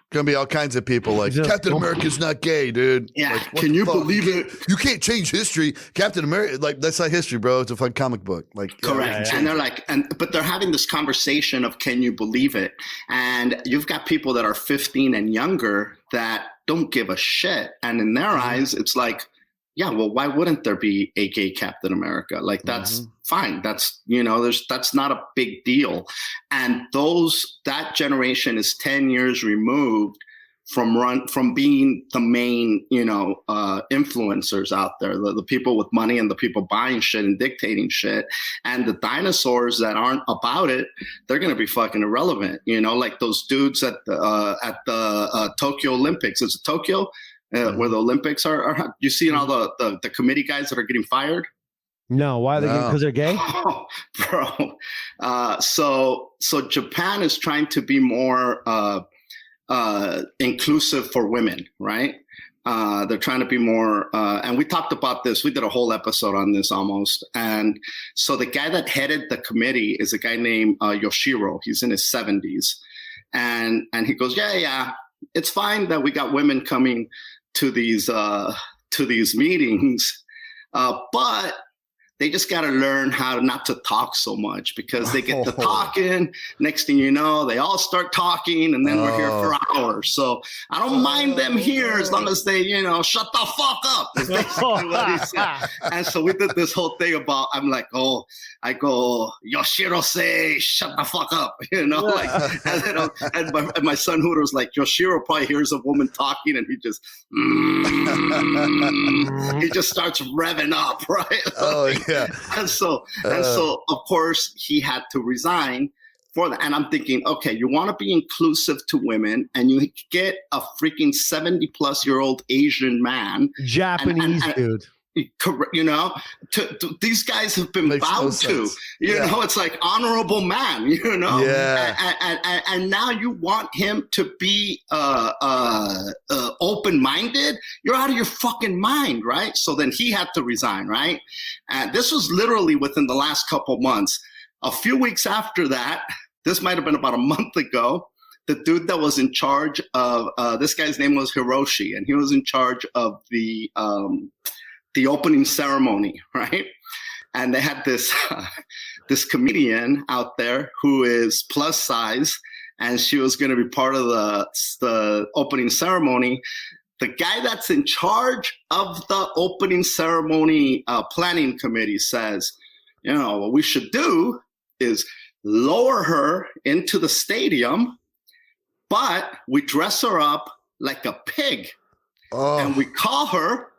gonna be all kinds of people like, Captain America's not gay, dude. Yeah, like, can you believe it? You can't change history. Captain America, like, that's not history, bro. It's a fun comic book. Like, correct. And they're like, but they're having this conversation of, can you believe it? And you've got people that are 15 and younger that don't give a shit. And in their eyes, it's like, yeah, well, why wouldn't there be a gay Captain America? Like, that's fine. That's, you know, that's not a big deal. And that generation is 10 years removed from being the main, you know, influencers out there, the people with money and the people buying shit and dictating shit. And the dinosaurs that aren't about it, they're going to be fucking irrelevant. You know, like those dudes at the Tokyo Olympics. Is it Tokyo? Where the Olympics are, you see all the committee guys that are getting fired? No, why are they? Because they're gay? Oh, bro. So Japan is trying to be more inclusive for women, right? They're trying to be more, and we talked about this. We did a whole episode on this almost. And so the guy that headed the committee is a guy named Yoshiro. He's in his 70s. And he goes, yeah, it's fine that we got women coming to these meetings, but they just got to learn how not to talk so much, because they get to talking. Next thing you know, they all start talking, and then we're here for hours. So I don't mind them here as long as they, you know, shut the fuck up. Is basically what he said. And so we did this whole thing about, I'm like, I go, Yoshiro say, shut the fuck up, you know, like, and my son Hooter was like, Yoshiro probably hears a woman talking, and he just, he just starts revving up, right? Oh yeah. And so of course he had to resign for that. And I'm thinking, okay, you want to be inclusive to women, and you get a freaking 70-plus-year-old Asian man, Japanese dude. You know, these guys have been bowed to. You know, it's like honorable man. You know, and now you want him to be open-minded. You're out of your fucking mind, right? So then he had to resign, right? And this was literally within the last couple months. A few weeks after that, this might have been about a month ago, the dude that was in charge of this guy's name was Hiroshi, and he was in charge of the opening ceremony, right? And they had this comedian out there who is plus size, and she was going to be part of the opening ceremony. The guy that's in charge of the opening ceremony planning committee says, you know, what we should do is lower her into the stadium, but we dress her up like a pig, and we call her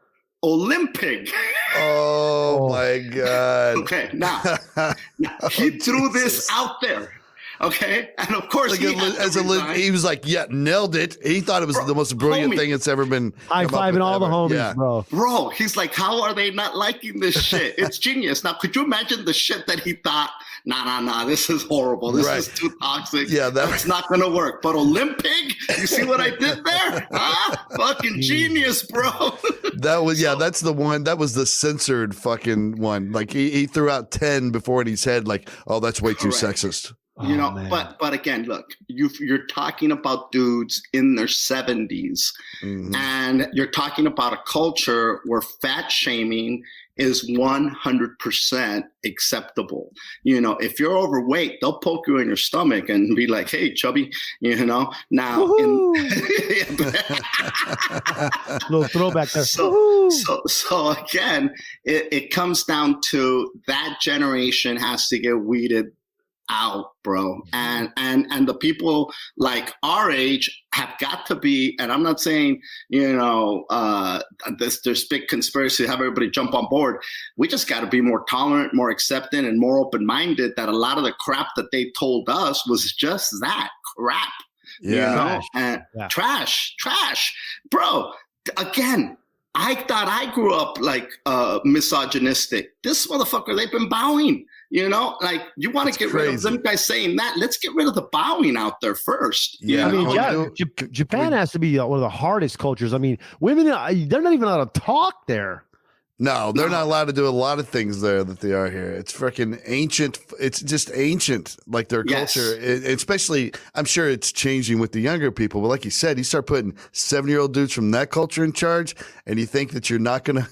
Olympic. Oh my God. Okay, now he threw this out there. Okay, and of course, like he was like, yeah, nailed it. He thought it was the most brilliant thing that's ever been. High-fiving all the homies, bro. He's like, how are they not liking this shit? It's genius. Now, could you imagine the shit that he thought? Nah, this is horrible. This is too toxic. Yeah, that's not gonna work. But Olympic, you see what I did there? Huh? Fucking genius, bro. That was that's the one. That was the censored fucking one. Like he threw out 10 before, and he said like, oh, that's way too sexist. You know, but again, look, you're talking about dudes in their 70s, and you're talking about a culture where fat shaming is 100% acceptable. You know, if you're overweight, they'll poke you in your stomach and be like, hey, chubby, you know. Now, little throwback there. So again, it comes down to that generation has to get weeded out, bro. And the people like our age have got to be, and I'm not saying, there's big conspiracy to have everybody jump on board. We just got to be more tolerant, more accepting, and more open-minded that a lot of the crap that they told us was just that crap. Yeah. Trash, bro. Again, I thought I grew up like misogynistic. This motherfucker, they've been bowing. Like you want to get rid of them guys saying that. Let's get rid of the bowing out there first. Yeah, Japan has to be one of the hardest cultures. I mean, women, they're not even allowed to talk there. No, they're not allowed to do a lot of things there that they are here. It's freaking ancient. It's just ancient, like their culture. Especially, I'm sure it's changing with the younger people. But like you said, you start putting 7-year-old dudes from that culture in charge, and you think that you're not gonna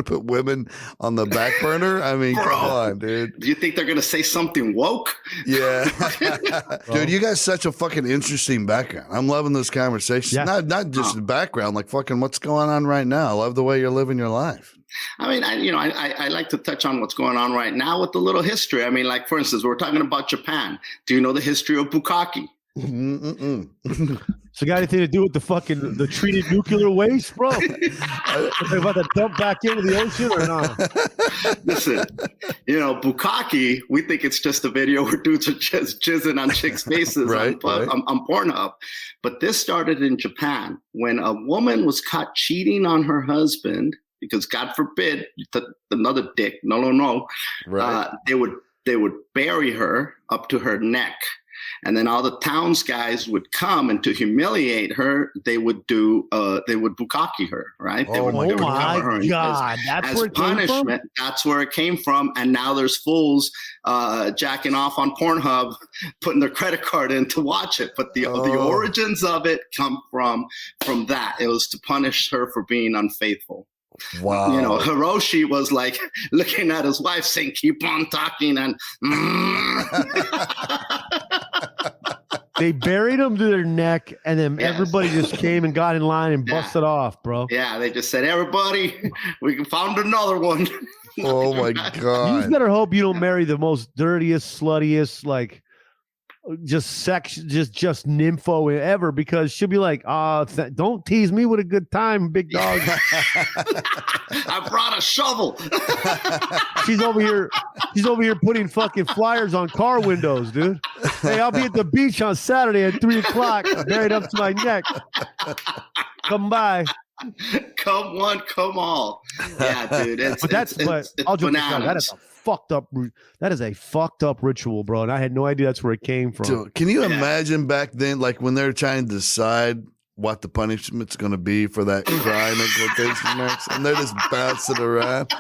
put women on the back burner. I mean, come on, dude. Do you think they're gonna say something woke? Yeah, dude, you got such a fucking interesting background. I'm loving this conversation. Yeah. Not just the background, like fucking what's going on right now. I love the way you're living your life. I mean, I like to touch on what's going on right now with a little history. I mean, like for instance, we're talking about Japan. Do you know the history of Bukkake? So got anything to do with the treated nuclear waste, bro? Are they about to dump back into the ocean or not? Listen, Bukkake, we think it's just a video where dudes are just jizzing on chicks' faces on Pornhub. But this started in Japan when a woman was caught cheating on her husband because God forbid another dick. No. Right. They would bury her up to her neck. And then all the towns guys would come, and to humiliate her, they would bukkake her, right? They would my God. That's where it punishment. Came from? That's where it came from. And now there's fools jacking off on Pornhub, putting their credit card in to watch it. But the origins of it come from that. It was to punish her for being unfaithful. Wow. Hiroshi was like looking at his wife saying, keep on talking. And they buried him to their neck, and then everybody just came and got in line and busted off, bro. Yeah, they just said, everybody, we found another one. Oh my God. You better hope you don't marry the most dirtiest, sluttiest, like just nympho ever, because she'll be like, don't tease me with a good time, big dog. I brought a shovel. She's over here putting fucking flyers on car windows, dude. Hey, I'll be at the beach on Saturday at 3:00, buried up to my neck. Come by. Come one, come all. Yeah, dude. It's I'll joke aside, that is a fucked up ritual, bro. And I had no idea that's where it came from. Dude, can you imagine back then, like when they're trying to decide what the punishment's going to be for that crime in quotation marks, and they're just bouncing around?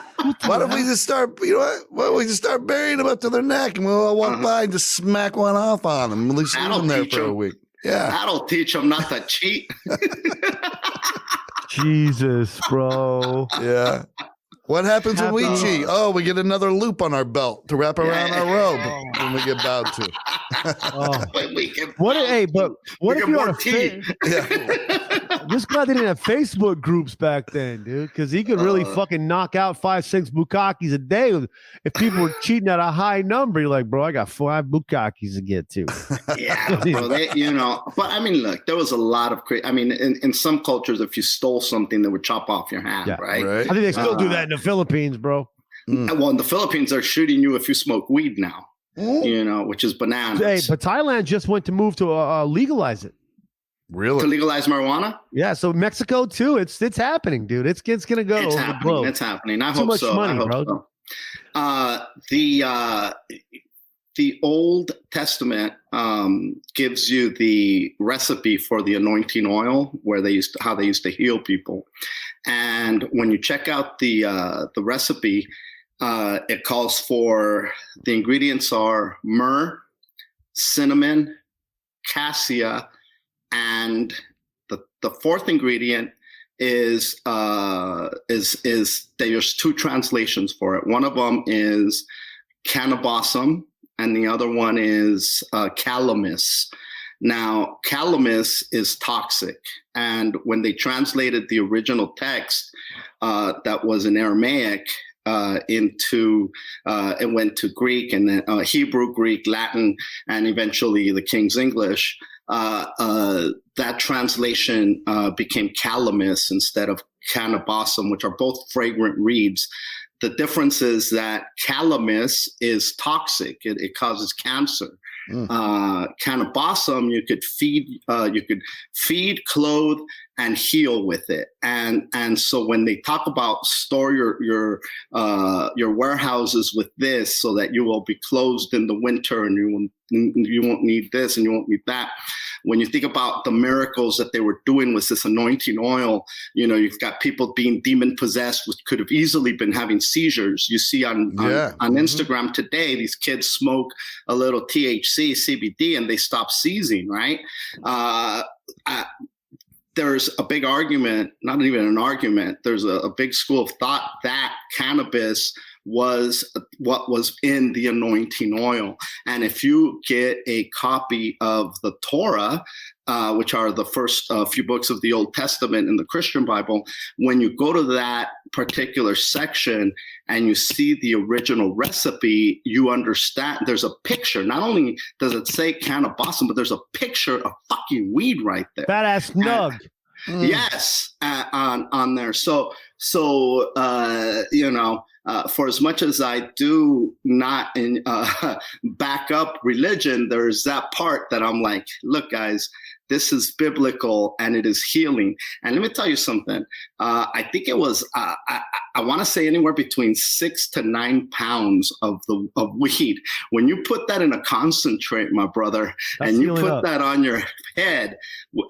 Why don't we just start, why don't we just start burying them up to their neck, and we'll all walk by and just smack one off on them, at least leave them there for a week. Yeah. That'll teach them not to cheat. Jesus, bro. Yeah. What happens when we cheat? Oh, we get another loop on our belt to wrap around our robe when we get bowed to. What if you're on a This guy didn't have Facebook groups back then, dude, because he could really fucking knock out 5-6 bukkakes a day if people were cheating at a high number. You're like, bro, I got 5 bukkakes to get to. Yeah, bro, but I mean, look, there was a lot of in some cultures, if you stole something, they would chop off your hand, right? I think they still do that in the Philippines, bro. Well, in the Philippines, they're shooting you if you smoke weed now, which is bananas. Hey, but Thailand just went to move to legalize it. Really? To legalize marijuana? Yeah, so Mexico too. It's happening, dude. It's gonna go. It's happening. It's happening. I hope so. Too much money, bro. So. The Old Testament gives you the recipe for the anointing oil, where how they used to heal people, and when you check out the recipe, it calls for the ingredients are myrrh, cinnamon, cassia. And the fourth ingredient is there's 2 translations for it. One of them is cannabosum, and the other one is calamus. Now, calamus is toxic. And when they translated the original text that was in Aramaic, it went to Greek and then Hebrew, Greek, Latin, and eventually the King's English. That translation became calamus instead of cannabosum, which are both fragrant reeds. The difference is that calamus is toxic; it causes cancer. Cannabosum, you could feed, clothe, and heal with it. And so when they talk about store your warehouses with this, so that you will be closed in the winter, and you won't need this and you won't need that. When you think about the miracles that they were doing with this anointing oil, you've got people being demon possessed, which could have easily been having seizures. You see on Instagram today, these kids smoke a little THC, CBD, and they stop seizing, right? There's a big argument, not even an argument, there's a big school of thought that cannabis was what was in the anointing oil. And if you get a copy of the Torah, which are the first few books of the Old Testament in the Christian Bible, when you go to that particular section and you see the original recipe, you understand there's a picture. Not only does it say cannabosum, but there's a picture of fucking weed right there. Badass nug. Yes, on there. So for as much as I do not back up religion, there's that part that I'm like, look, guys, this is biblical and it is healing. And let me tell you something. I think it was, I want to say anywhere between 6 to 9 pounds of weed. When you put that in a concentrate, my brother, and you put that on your head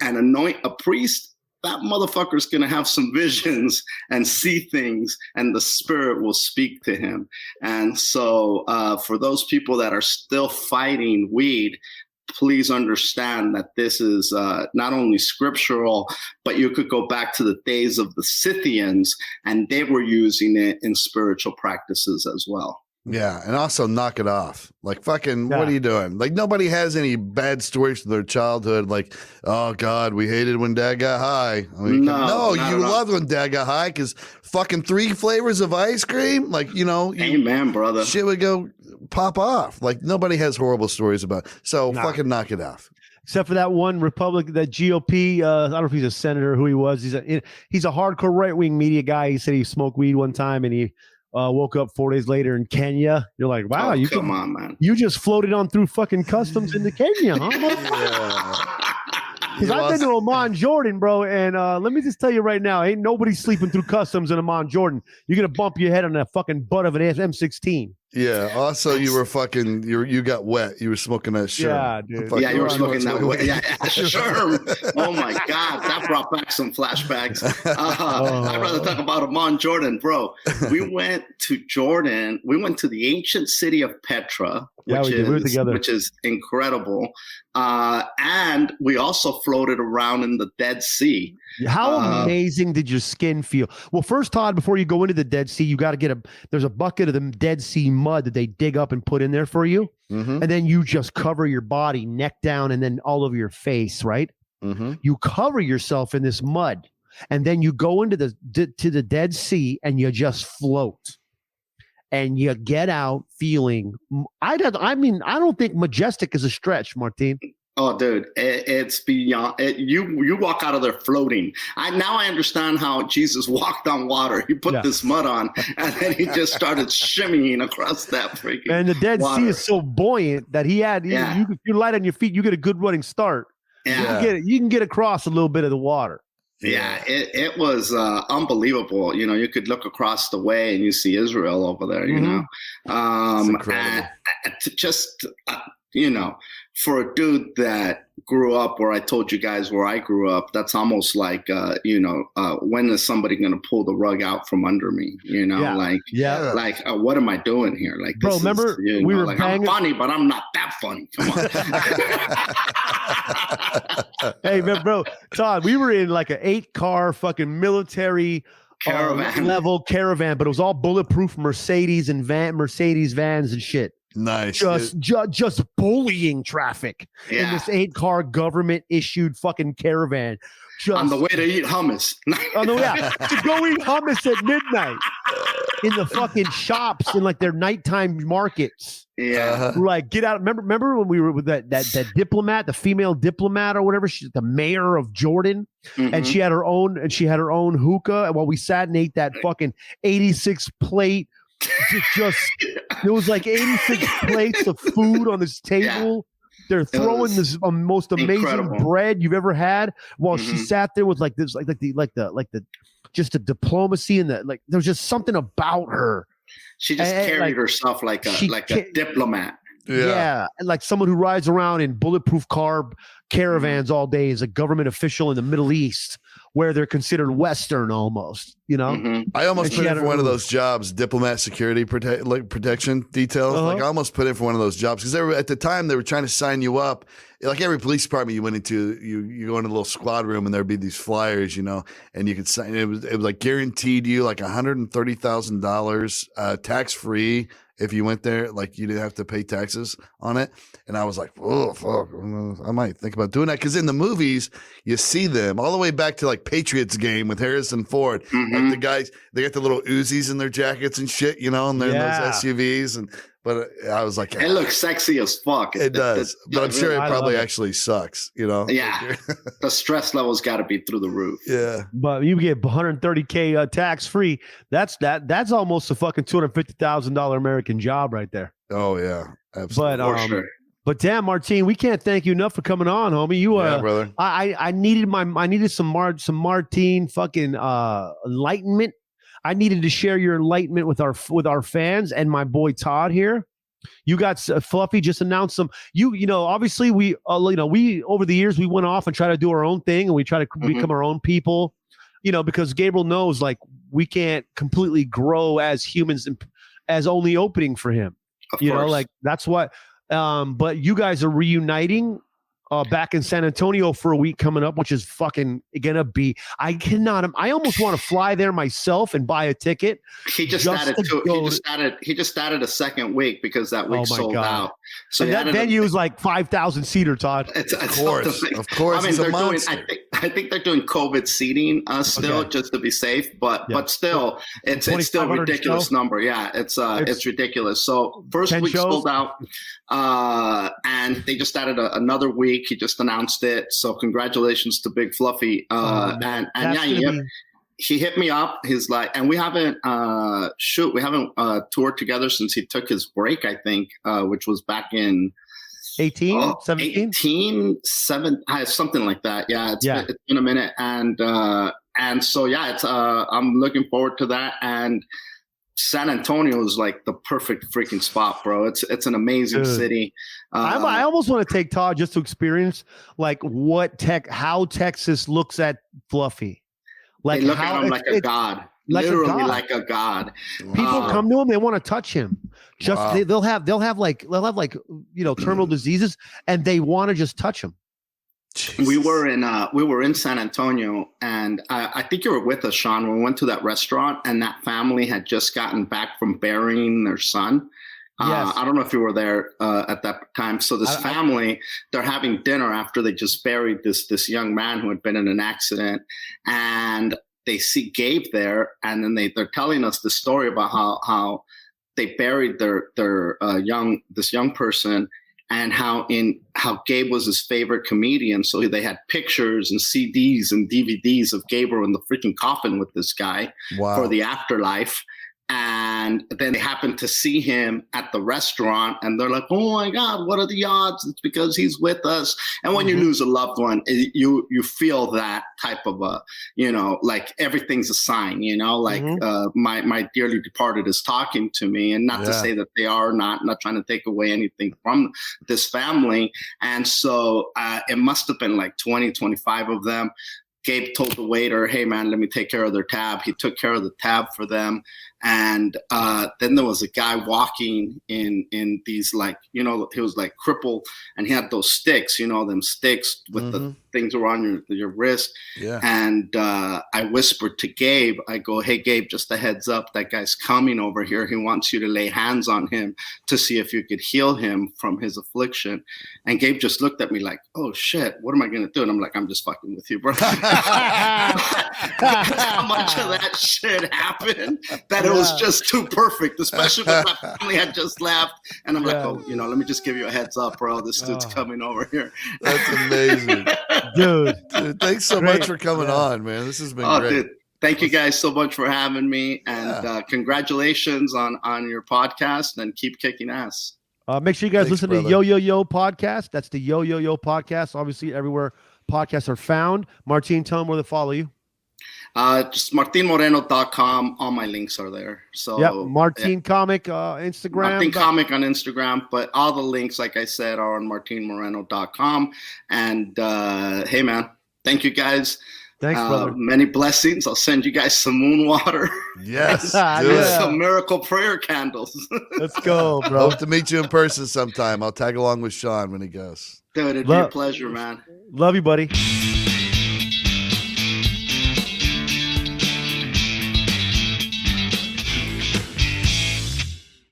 and anoint a priest, that motherfucker's going to have some visions and see things, and the spirit will speak to him. And so for those people that are still fighting weed, please understand that this is not only scriptural, but you could go back to the days of the Scythians, and they were using it in spiritual practices as well. Yeah, and also knock it off. Like, fucking, what are you doing? Like, nobody has any bad stories from their childhood. Like, oh, God, we hated when Dad got high. I mean, no, you loved when Dad got high because fucking 3 flavors of ice cream. Like, amen, brother. Shit would go pop off. Like, nobody has horrible stories about it. So fucking knock it off. Except for that one Republican, that GOP, I don't know if he's a senator, who he was. He's a hardcore right-wing media guy. He said he smoked weed one time and he woke up 4 days later in Kenya. You're like, wow, come on, man. You just floated on through fucking customs into Kenya, huh? Because I've been to Amman, Jordan, bro, and let me just tell you right now, ain't nobody sleeping through customs in Amman, Jordan. You're gonna bump your head on that fucking butt of an M16. Yeah. Also, you were fucking. You got wet. You were smoking that sherm. Yeah, dude. Yeah, you were smoking that wet. Yeah, sherm. Oh my God, that brought back some flashbacks. I'd rather talk about Amman, Jordan, bro. We went to Jordan. We went to the ancient city of Petra, which is incredible. And we also floated around in the Dead Sea. How amazing did your skin feel? Well, first, Todd, before you go into the Dead Sea, you got to there's a bucket of the Dead Sea mud that they dig up and put in there for you. Mm-hmm. And then you just cover your body neck down and then all over your face, right? Mm-hmm. You cover yourself in this mud and then you go into the Dead Sea and you just float. And you get out feeling, I don't think majestic is a stretch, Martin. Oh, dude, it's beyond. You walk out of there floating. Now I understand how Jesus walked on water. He put this mud on, and then he just started shimmying across that freaking. And the Dead Sea is so buoyant that he had. If you're light on your feet, you get a good running start. Yeah, you can get across a little bit of the water. Yeah, it was unbelievable. You could look across the way and you see Israel over there. It's incredible. And for a dude that grew up where I told you guys where I grew up, that's almost like, when is somebody going to pull the rug out from under me? What am I doing here? Like, bro, remember we were like, I'm funny, but I'm not that funny. Come on. Hey, man, bro, Todd, we were in like an 8-car fucking military caravan level caravan, but it was all bulletproof Mercedes vans and shit. Nice. Just bullying traffic in this 8-car government issued fucking caravan. Just on the way to eat hummus. To go eat hummus at midnight in the fucking shops in like their nighttime markets. Yeah. Like, get out. Remember when we were with that diplomat, the female diplomat or whatever, she's the mayor of Jordan, and she had her own hookah, and while we sat and ate that fucking 86 plate, there was like 86 plates of food on this table. They're throwing this most amazing bread you've ever had, while she sat there with like this, like the just the diplomacy and the like. There's just something about her. She just carried herself like a diplomat. Yeah, like someone who rides around in bulletproof car caravans all day is a government official in the Middle East, where they're considered Western almost, you know? I almost put in for one of those jobs, diplomat security protection details. Like I almost put in for one of those jobs because at the time they were trying to sign you up. Like every police department you went into, you go into a little squad room and there'd be these flyers, you know, and you could sign. It was like guaranteed you like $130,000 tax free. If you went there, like you didn't have to pay taxes on it. And I was like, oh, fuck, I might think about doing that. Because in the movies, you see them all the way back to like Patriots game with Harrison Ford. Like the guys, they got the little Uzis in their jackets and shit, you know, and they're in those SUVs. But I was like, it looks sexy as fuck. It does. But I'm sure it probably actually sucks, you know? Yeah. The stress level's got to be through the roof. Yeah. But you get $130K tax free. That's almost a fucking $250,000 American job right there. Oh, yeah. Absolutely. Sure. But damn, Martine, we can't thank you enough for coming on, homie. Yeah, brother. I needed some Martine fucking enlightenment. I needed to share your enlightenment with our fans and my boy Todd here. You got Fluffy just announced some. You know, obviously we over the years we went off and tried to do our own thing and we try to become our own people. You know, because Gabriel knows like we can't completely grow as humans as only opening for him. Of you course. know, like that's what. But you guys are reuniting back in San Antonio for a week coming up, which is fucking gonna be. I almost want to fly there myself and buy a ticket. He just added a second week because that week sold out. So that venue is like 5,000 seater, Todd. Of course. I mean, I think they're doing COVID seating still just to be safe, but still, it's still a ridiculous number. Yeah, it's ridiculous. So first week sold out, and they just added another week. He just announced it. So congratulations to Big Fluffy. He hit me up. He's like, and we haven't toured together since he took his break, I think, which was back in 18, 17? 7, something like that. Yeah, it's been a minute. And so, it's I'm looking forward to that. And San Antonio is like the perfect freaking spot, bro. It's an amazing city. I almost want to take Todd just to experience like how Texas looks at Fluffy. Like they look at him like a god. Literally like a god. People come to him, they want to touch him. They'll have terminal diseases and they want to just touch him. Jesus. We were in San Antonio, and I think you were with us, Shaun, when we went to that restaurant, and that family had just gotten back from burying their son. Yes. I don't know if you were there at that time. So this family, they're having dinner after they just buried this young man who had been in an accident, and they see Gabe there, and then they're telling us the story about how they buried their young person. And how Gabe was his favorite comedian. So they had pictures and CDs and DVDs of Gabriel in the freaking coffin with this guy for the afterlife. And then they happened to see him at the restaurant and they're like, oh my God, what are the odds? It's because he's with us. And when you lose a loved one, you feel that type of like everything's a sign, like my dearly departed is talking to me, and not to say that they are not trying to take away anything from this family. And so it must have been like 20, 25 of them. Gabe told the waiter, hey, man, let me take care of their tab. He took care of the tab for them. And then there was a guy walking in these, like, you know, he was like crippled, and he had those sticks, you know, them sticks with the things around your wrist. Yeah. And I whispered to Gabe, I go, hey, Gabe, just a heads up, that guy's coming over here. He wants you to lay hands on him to see if you could heal him from his affliction. And Gabe just looked at me like, oh, shit, what am I going to do? And I'm like, I'm just fucking with you, bro. How much of that shit happened that it was just too perfect, especially when my family had just left. And I'm like, oh, you know, let me just give you a heads up, bro. This dude's coming over here. That's amazing. Dude, thanks so much for coming on, man. This has been great. Dude, thank you guys so much for having me. And congratulations on your podcast, and keep kicking ass. Make sure you guys listen to YoYoYo Podcast. That's the YoYoYo Podcast. Obviously, everywhere podcasts are found. Martin, tell them where to follow you. Just martinmoreno.com. All my links are there. So Martin Comic, Instagram. Martin Comic on Instagram, but all the links, like I said, are on martinmoreno.com. And hey, man, thank you guys. Thanks, brother. Many blessings. I'll send you guys some moon water. Yes, some miracle prayer candles. Let's go, bro. Hope to meet you in person sometime. I'll tag along with Shaun when he goes. Dude, it'd be a pleasure, man. Love you, buddy.